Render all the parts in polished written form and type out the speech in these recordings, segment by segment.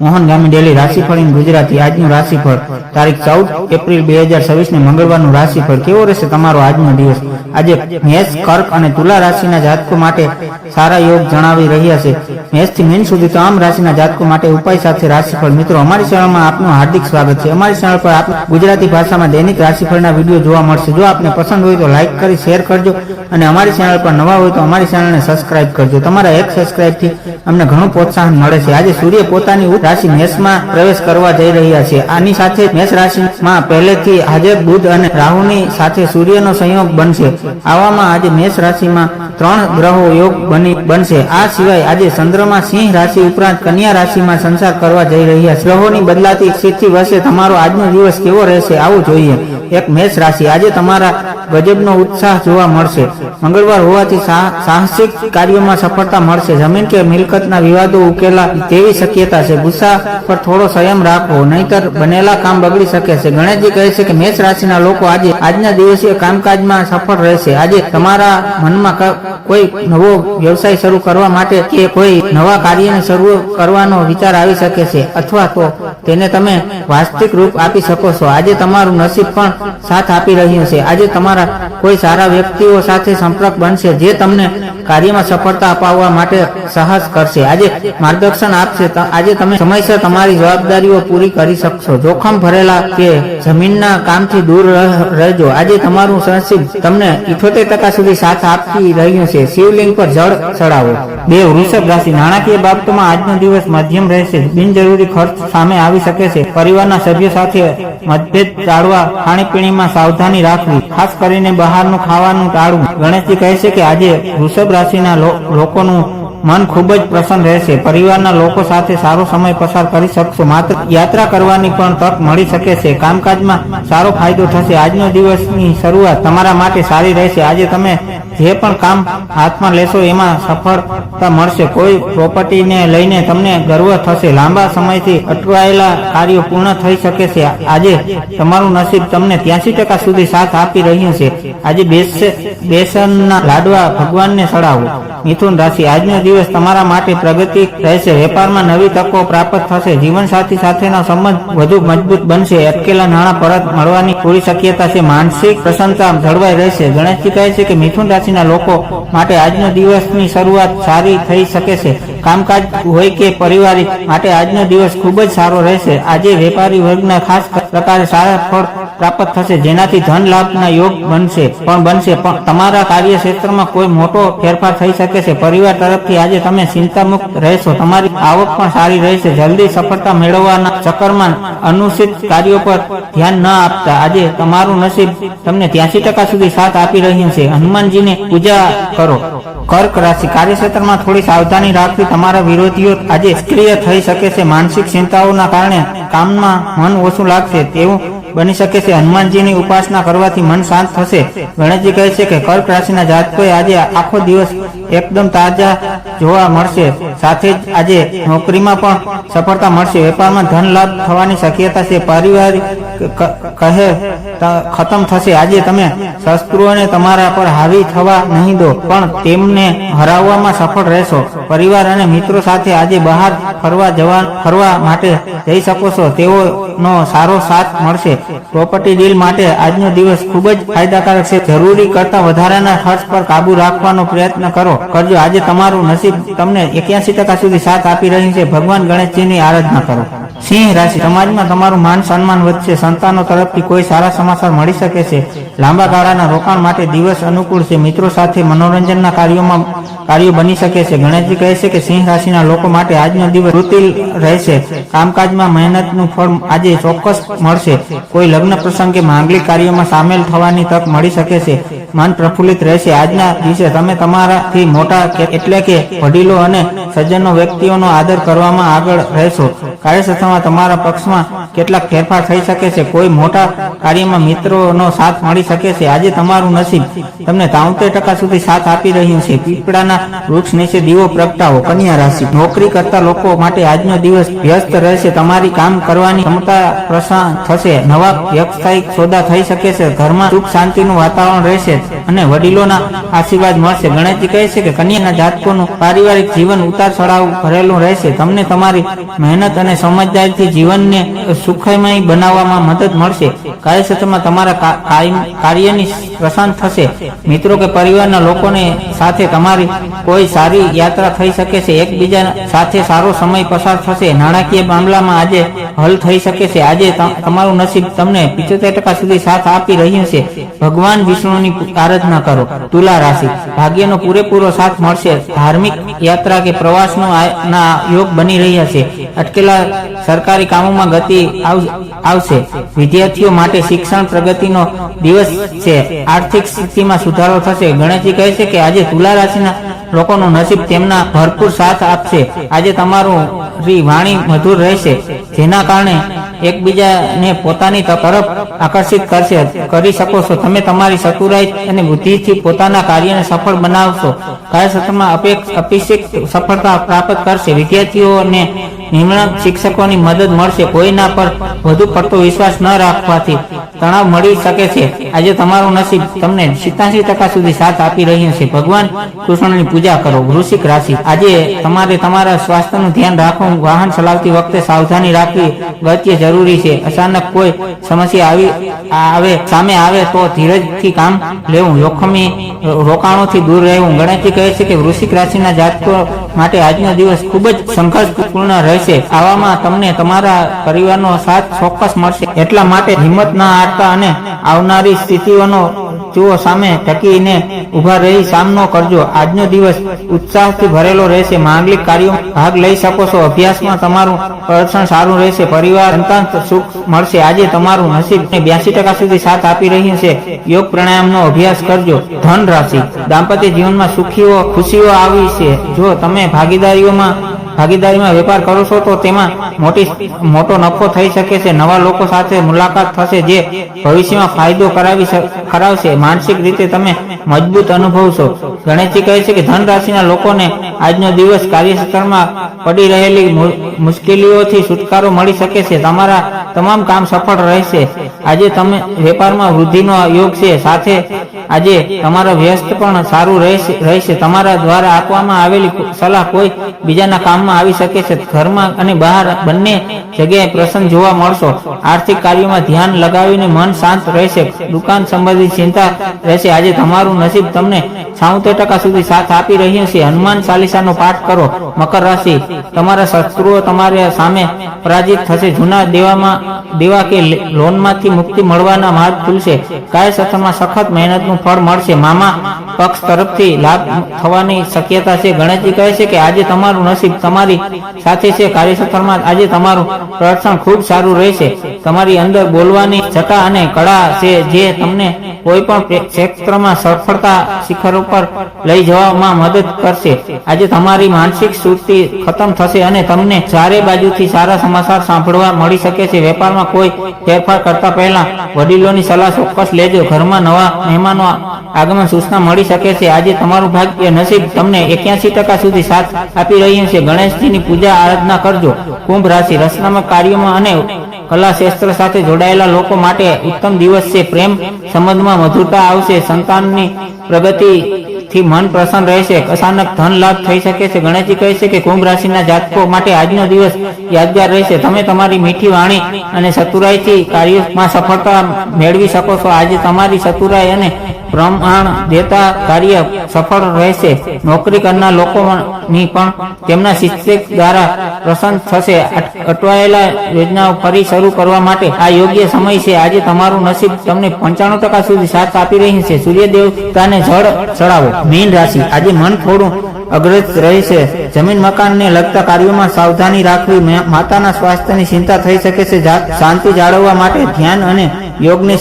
મોહન ગામી daily રાશિફળ in Gujarati આજનું રાશિફળ તારીખ 14 એપ્રિલ 2026 ને મંગળવારનું રાશિફળ કેવો રહેશે તમારો આજનો દિવસ। આજે મેષ, કર્ક અને તુલા રાશિના જાતકો માટે સારા યોગ જણાવી રહ્યા છે। મેષ થી મીન સુધી તમામ રાશિના જાતકો માટે ઉપાય સાથે રાશિફળ। મિત્રો, અમારી ચેનલમાં આપનું હાર્દિક સ્વાગત છે। અમારી ચેનલ પર આપ ગુજરાતી ભાષામાં દૈનિક રાશિફળના વિડીયો જોવા મળશે। જો આપને પસંદ હોય તો લાઈક કરી શેર કરજો અને અમારી ચેનલ પર નવા હોય તો અમારી ચેનલને સબસ્ક્રાઇબ કરજો। તમારા એક સબસ્ક્રાઇબ થી અમને ઘણું પ્રોત્સાહન મળે છે। આજે સૂર્ય પોતાની રાશિ મેષમાં પ્રવેશ કરવા જઈ રહ્યા છે। આની સાથે મેષ રાશિમાં પહેલેથી હાજર બુધ અને રાહુની સાથે સૂર્યનો સંયોગ બનશે। આવામાં આજે મેષ રાશિમાં 3 ગ્રહો યોગ બનશે। આ સિવાય આજે ચંદ્રમા સિંહ રાશિ ઉપરાંત કન્યા રાશિમાં સંચાર કરવા જઈ રહ્યા છે। ગ્રહોની બદલાતી સ્થિતિ વચ્ચે તમારો આજનો દિવસ કેવો રહેશે આવું જોઈએ। એક મેષ રાશિ, આજે તમારા ગજબનો ઉત્સાહ જોવા મળશે। મંગળવાર હોવાથી સાહસિક કાર્યોમાં સફળતા મળશે। જમીન કે મિલકતના વિવાદો ઉકેલા તેવી શક્યતા છે। ગુસ્સા પર થોડો સંયમ રાખવો, નહીતર બનેલા કામ બગડી શકે છે। ગણેશજી કહે છે કે મેષ રાશિના લોકો આજના દિવસીય કામકાજમાં સફળ રહેશે। આજે તમારા મનમાં કોઈ નવો વ્યવસાય શરૂ કરવા માટે કે કોઈ નવા કાર્યને શરૂ કરવાનો વિચાર આવી શકે છે, અથવા તો તેને તમે વાસ્તવિક રૂપ આપી શકો છો। આજે તમારું નસીબ પણ સાથ આપી રહ્યું છે। આજે તમારા કોઈ સારા વ્યક્તિઓ સાથે સંપર્ક બનશે જે તમને કાર્યમાં સફળતા અપાવવા માટે સાહસ કરશે। આજે માર્ગદર્શન આપશે। આજે તમે સમયસર તમારી જવાબદારીઓ પૂરી કરી શકશો। જોખમ ભરેલા કે જમીનના કામથી દૂર રહેજો। આજે તમારું નસીબ તમને 78% સુધી સાથ આપી રહ્યું છે। શિવલિંગ પર જળ ચડાવો। 2 વૃષભ રાશિ, નાણાકીય બાબતોમાં આજનો દિવસ મધ્યમ રહેશે। બિનજરૂરી ખર્ચ સામે આવી શકે છે। પરિવારના સભ્યો સાથે મતભેદ ટાળવા, ખાણીપીણીમાં સાવધાની રાખવી, ખાસ કરીને બહારનું ખાવાનું ટાળવું। ગણેશજી કહે છે કે આજે વૃષભ રાશિના લોકોનું મન ખૂબ જ પ્રસન્ન રહેશે। પરિવારના લોકો સાથે સારો સમય પસાર કરી શકશો। માત્ર યાત્રા કરવાની પણ તક મળી શકે છે। કામકાજમાં સારો ફાયદો થશે। આજનો દિવસની શરૂઆત તમારા માટે સારી રહેશે। આજે તમે જે પણ કામ હાથમાં લેશો એમાં સફળતા મળશે। કોઈ પ્રોપર્ટીને લઈને તમને ગર્વ થશે। લાંબા સમયથી અટવાયેલા કાર્યો પૂર્ણ થઈ શકે છે। આજે તમારું નસીબ તમને 83% સુધી સાથ આપી રહ્યું છે। આજે બેસનના લાડવા ભગવાનને ચડાવો। મિથુન રાશિ, આજનો દિવસ તમારા માટે પ્રગતિ રહેશે। વેપારમાં નવી તકો પ્રાપ્ત થશે। જીવનસાથી સાથેનો સંબંધ વધુ મજબૂત બનશે। અટકેલા નાણાં પરત મળવાની પૂરી શક્યતા છે। માનસિક પ્રસન્નતા જળવાઈ રહેશે। ગણેશજી કહે છે કે મિથુન રાશિના લોકો માટે આજનો દિવસની શરૂઆત સારી થઈ શકે છે। કામકાજ હોય કે પારિવારિક માટે આજનો દિવસ ખૂબ જ સારો રહેશે। આજે વેપારી વર્ગના ખાસ પ્રકારે સારા ફળ પ્રાપ્ત થશે, જેનાથી ધન લાભના યોગ બનશે। તમારા કાર્યક્ષેત્રમાં કોઈ મોટો ફેરફાર થઈ શકે છે। પરિવાર તરફથી આજે તમે ચિંતામુક્ત રહેશો। તમારી આવક પણ સારી રહેશે। જલ્દી સફળતા મેળવવાના ચક્કરમાં અનુચિત કાર્યો પર ધ્યાન ન આપતા। આજે તમારું નસીબ તમને 83% સુધી સાથ આપી રહ્યું છે। હનુમાનજીની પૂજા કરો। કર્ક રાશિ, કાર્યક્ષેત્રમાં થોડી સાવધાની રાખવી। તમારા વિરોધીઓ આજે સક્રિય થઈ શકે છે। માનસિક ચિંતાઓના કારણે કામમાં મન ઓછું લાગશે તેવું બની શકે છે। હનુમાનજીની ઉપાસના કરવાથી મન શાંત થશે। ગણેશજી કહે છે કે કર્ક રાશિના જાતકોએ આજે આખો દિવસ એકદમ તાજા જોવા મળશે। સાથે જ આજે નોકરીમાં પણ સફળતા મળશે। વેપારમાં ધન લાભ થવાની શક્યતા છે। પારિવારિક કહેર ખતમ થશે। આજે તમે શત્રુઓને તમારા પર હાવી થવા નહીં દો, પણ તેમને હરાવવામાં સફળ રહેશો। પરિવાર અને મિત્રો સાથે આજે બહાર ફરવા માટે જઈ શકો છો, તેઓનો સારો સાથ મળશે। પ્રોપર્ટી ડીલ માટે આજનો દિવસ ખૂબ જ ફાયદાકારક છે। જરૂરી કરતા વધારાના ખર્ચ પર કાબુ રાખવાનો પ્રયત્ન કરજો। આજે તમારું નસીબ તમને 81% સુધી સાથ આપી રહ્યું છે। ભગવાન ગણેશજીની આરાધના કરો। સિંહ રાશિ, સમાજમાં તમારું માન સન્માન વધશે। સંતાનો તરફથી કોઈ સારા સમાચાર મળી શકે છે। લાંબા ગાળાના રોકાણ માટે દિવસ અનુકૂળ છે। મિત્રો સાથે મનોરંજનના કાર્યો બની શકે છે। ગણેશજી કહે છે કે સિંહ રાશિના લોકો માટે આજનો દિવસ રૂતિલ રહેશે। કામકાજમાં મહેનતનું ફળ આજે ચોક્કસ મળશે। કોઈ લગ્ન પ્રસંગ કે માંગલિક કાર્યોમાં સામેલ થવાની તક મળી શકે છે। મન પ્રફુલ્લિત રહેશે। આજના દિવસે તમે તમારાથી મોટા એટલે કે વડીલો અને સજ્જનો વ્યક્તિઓનો આદર કરવામાં આગળ રહેશો। કાર્યક્ષેત્રમાં તમારા પક્ષમાં કેટલાક ફેરફાર થઈ શકે છે। કોઈ મોટા કાર્યમાં મિત્રોનો સાથ મળી શકે છે। આજે તમારું નસીબ તમને 73% સુધી સાથ આપી રહ્યું છે। પીપળાના વૃક્ષ નીચે દીવો પ્રગટાવો। કન્યા રાશિ, નોકરી કરતા લોકો માટે આજનો દિવસ વ્યસ્ત રહેશે। તમારી કામ કરવાની ક્ષમતા પ્રસન્ન થશે। નવા વ્યવસાયિક સોદા થઈ શકે છે। ઘરમાં સુખ શાંતિનું વાતાવરણ રહેશે અને વડીલોના આશીર્વાદ મળશે। ગણેશજી કહે છે કે કન્યાના જાતકોનું પારિવારિક જીવન ઉતાર ઉતાર ચઢાવ ભરેલું રહેશે. તમને તમારી મહેનત અને સમજદારીથી જીવનને સુખમય બનાવવામાં મદદ મળશે. કાર્યક્ષેત્રમાં તમારા કાર્યની પ્રશંસા થશે. મિત્રો કે પરિવારના લોકોને સાથે તમારી કોઈ સારી યાત્રા થઈ શકે છે. એકબીજા સાથે સારો સમય પસાર થશે. નાણાકીય મામલામાં આજે હલ થઈ શકે છે. આજે તમારું નસીબ તમને 75% સુધી સાથ આપી રહ્યું છે. ભગવાન વિષ્ણુની આરાધના કરો. તુલા રાશિ, ભાગ્યનો પૂરેપૂરો સાથ મળશે. ધાર્મિક યાત્રા કે પ્રવાસનો ના યોગ બની રહ્યા છે. અટકેલા સરકારી કામોમાં ગતિ આવશે. વિદ્યાર્થીઓ માટે શિક્ષણ પ્રગતિનો દિવસ છે. આર્થિક સ્થિતિમાં સુધારો થશે. ગણેશજી કહે છે કે આજે તુલા રાશિના લોકોનું નસીબ તેમના ભરપૂર સાથ આપશે. આજે તમારું વાણી મધુર રહેશે, જેના કારણે એકબીજાને પોતાની તરફ આકર્ષિત કરી શકો છો. તમે તમારી ચતુરાઈ અને બુદ્ધિથી પોતાના કાર્યને સફળ બનાવશો. કાર્યક્ષેત્રમાં અપેક્ષિત સફળતા પ્રાપ્ત કરશે. વિદ્યાર્થીઓને નિમણૂક શિક્ષકોની મદદ મળશે. કોઈના પર વધુ પડતો વિશ્વાસ ન રાખવાથી તણાવ મળી શકે છે. આજે તમારું નસીબ તમને 87% સુધી સાથ આપી રહ્યું છે. ભગવાન કૃષ્ણની પૂજા કરો. વૃશ્ચિક રાશિ, આજે તમારે તમારા સ્વાસ્થ્યનું ધ્યાન રાખવું. વાહન ચલાવતી વખતે સાવધાની રાખવી અગત્ય જરૂરી છે. અચાનક કોઈ સમસ્યા સામે આવે તો ધીરજથી કામ લેવું. જોખમી રોકાણોથી દૂર રહેવું. ગણેશજી કહે છે કે વૃશ્ચિક રાશિના જાતકો માટે આજનો દિવસ ખૂબ જ સંઘર્ષપૂર્ણ રહેશે. આવામાં તમને તમારા પરિવારનો સાથ ચોક્કસ મળશે. એટલા માટે હિંમત ના હારતા અને આવનારી સ્થિતિઓનો જુઓ સામે ટકીને ઉભા રહી સામનો કરજો. આજનો દિવસ ઉત્સાહથી ભરેલો રહેશે. માંગલિક કાર્યોમાં ભાગ લઈ શકો છો. અભ્યાસમાં તમારું પ્રદર્શન સારું રહેશે. પરિવાર સંતાન સુખ મળશે. આજે તમારું નસીબ 82% સુધી સાથ આપી રહ્યું છે. યોગ પ્રાણાયામનો અભ્યાસ કરજો. ધન રાશિ, દાંપત્ય જીવનમાં ખુશીઓ આવી છે. જો તમે ભાગીદારીમાં વેપાર કરો છો તો તેમાં મોટો નફો થઈ શકે છે. નવા લોકો સાથે મુલાકાત થશે જે ભવિષ્યમાં ફાયદો કરાવશે. માનસિક રીતે તમે મજબૂત અનુભવશો. ગણેશજી કહે છે કે ધન રાશિના લોકોને આજનો દિવસ કાર્યક્ષેત્રમાં પડી રહેલી મુશ્કેલીઓથી છુટકારો મળી શકે છે. તમારા તમામ કામ સફળ રહેશે. આજે તમે વેપારમાં વૃદ્ધિનો યોગ છે. સાથે આજે તમારો વ્યસ્ત પણ સારું રહેશે. તમારા દ્વારા આપવામાં આવેલી સલાહ કોઈ બીજાના કામમાં આવી શકે છે. ઘરમાં અને બહાર બંને જગ્યાએ પ્રસન્ન જોવા મળશો. આર્થિક કાર્યોમાં ધ્યાન લગાવીને મન શાંત રહેશે. દુકાન સંબંધિત ચિંતા રહેશે. આજે તમારું નસીબ તમને 76% સુધી સાથ આપી રહ્યું છે. હનુમાન ચાલીસાનો પાઠ કરો. મકર રાશિ, તમારા શત્રુઓ તમારા સામે પરાજિત થશે. જૂના દેવા કે લોનમાંથી મુક્તિ મળવાના માર્ગ ખુલશે. કાર્યક્ષેત્રમાં સખત મહેનતનું ફળ મળશે. મામા પક્ષ તરફથી લાભ થવાની શક્યતા છે. ગણેશજી કહે છે કે આજે તમારું નસીબ તમારી સાથે છે. કાર્યક્ષેત્રમાં આજે તમારું પ્રદર્શન ખૂબ સારું રહેશે. તમારી અંદર બોલવાની છટા અને કળા છે જે તમને કોઈ પણ ક્ષેત્રમાં સફળતા શિખરો પર લઈ જવામાં મદદ કરશે. આજે તમારી માનસિક સુસ્તી ખતમ થશે અને તમને ચારે બાજુથી સારા સમાચાર સાંભળવા મળી શકે છે. વેપારમાં કોઈ ફેરફાર કરતા પહેલા વડીલોની સલાહ ચોક્કસ લેજો. ઘરમાં નવા મહેમાનો આગમન સૂચના મળી શકે છે. આજે તમારું ભાગ્ય નસીબ તમને 81% સુધી સાથ આપી રહ્યું છે. ગણેશજીની પૂજા આરાધના કરજો. કુંભ રાશિ, રચનાત્મક કાર્યોમાં અને કલા ક્ષેત્ર સાથે જોડાયેલા લોકો માટે ઉત્તમ દિવસ છે. પ્રેમ સંબંધમાં મધુરતા આવશે. સંતાનની પ્રગતિથી મન પ્રસન્ન રહેશે. અચાનક ધન લાભ થઈ શકે છે. ગણેશજી કહે છે કે કુંભ રાશિના જાતકો માટે આજનો દિવસ યાદગાર રહેશે. તમે તમારી મીઠી વાણી અને ચતુરાઈથી કાર્યોમાં સફળતા મેળવી શકો છો. આજે તમારી ચતુરાઈ અને પ્રમાણ દેતા કાર્ય સફળ રહેશે. નોકરી કરનાર લોકોની પણ તેમના શિક્ષક દ્વારા પ્રસન્ન થશે. અટવાયેલા યોજનાઓ ફરી શરૂ કરવા માટે આ યોગ્ય સમય છે. આજે તમારું નસીબ તમને 95% સુધી સાથ આપી રહ્યું છે. સૂર્ય દેવતાને જળ ચડાવો. મીન રાશિ, આજે મન થોડું અગ્રજ રહેશે. જમીન મકાનને લગતા કાર્યોમાં સાવધાની રાખવી. માતાના સ્વાસ્થ્યની ચિંતા થઈ શકે છે. શાંતિ જાળવવા માટે ધ્યાન અને યોગની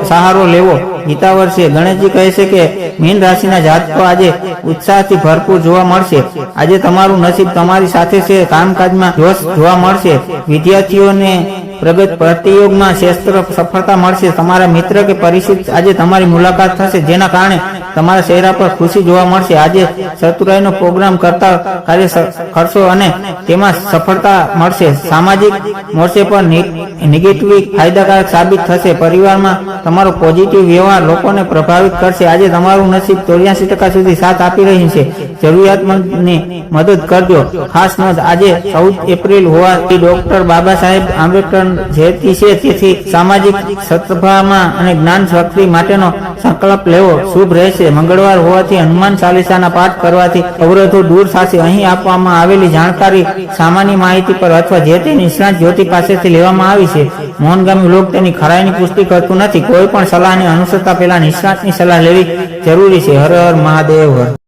સહારો લેવો હિતાવહ છે. ગણેશજી કહે છે કે મીન રાશિના જાતકો આજે ઉત્સાહથી ભરપૂર જોવા મળશે. આજે તમારું નસીબ તમારી સાથે છે. કામકાજમાં જોશ જોવા મળશે. વિદ્યાર્થીઓને પ્રતિયોગમાં ક્ષેત્ર સફળતા મળશે. તમારા મિત્ર કે પરિચિત આજે તમારી મુલાકાત થશે, જેના કારણે તમારા ચહેરા પર ખુશી જોવા મળશે. આજે ચતુરાઈનો પ્રોગ્રામ કરતા કાર્ય કરશો અને તેમાં સફળતા મળશે. સામાજિક મોરચે પર નેગેટિવ ફાયદાકારક સાબિત થશે. પરિવારમાં તમારો પોઝિટિવ વ્યવહાર લોકોને પ્રભાવિત કરશે. આજે તમારું નસીબ 84% સુધી સાથ આપી રહ્યું છે. જરૂરિયાતમંદને મદદ કરજો. ખાસ નોંધ, આજે 14 એપ્રિલ હોવાથી ડોક્ટર બાબા સાહેબ આંબેડકર જયંતિ છે, તેથી સામાજિક સત્તામાં અને જ્ઞાન શક્તિ માટેનો સંકલ્પ લેવો શુભ રહેશે. મંગળવાર હોવાથી હનુમાન ચાલીસાના પાઠ કરવાથી અવરોધો દૂર થશે. અહીં આપવામાં આવેલી જાણકારી સામાન્ય માહિતી પર અથવા જે તે નિષ્ણાત જ્યોતિ પાસેથી લેવામાં આવી છે. મોહનગામી લોક તેની ખરાઈની પુષ્ટિ કરતું નથી. કોઈ પણ સલાહને અનુસરતા પહેલા નિષ્ણાતની સલાહ લેવી જરૂરી છે. હર હર મહાદેવ હર.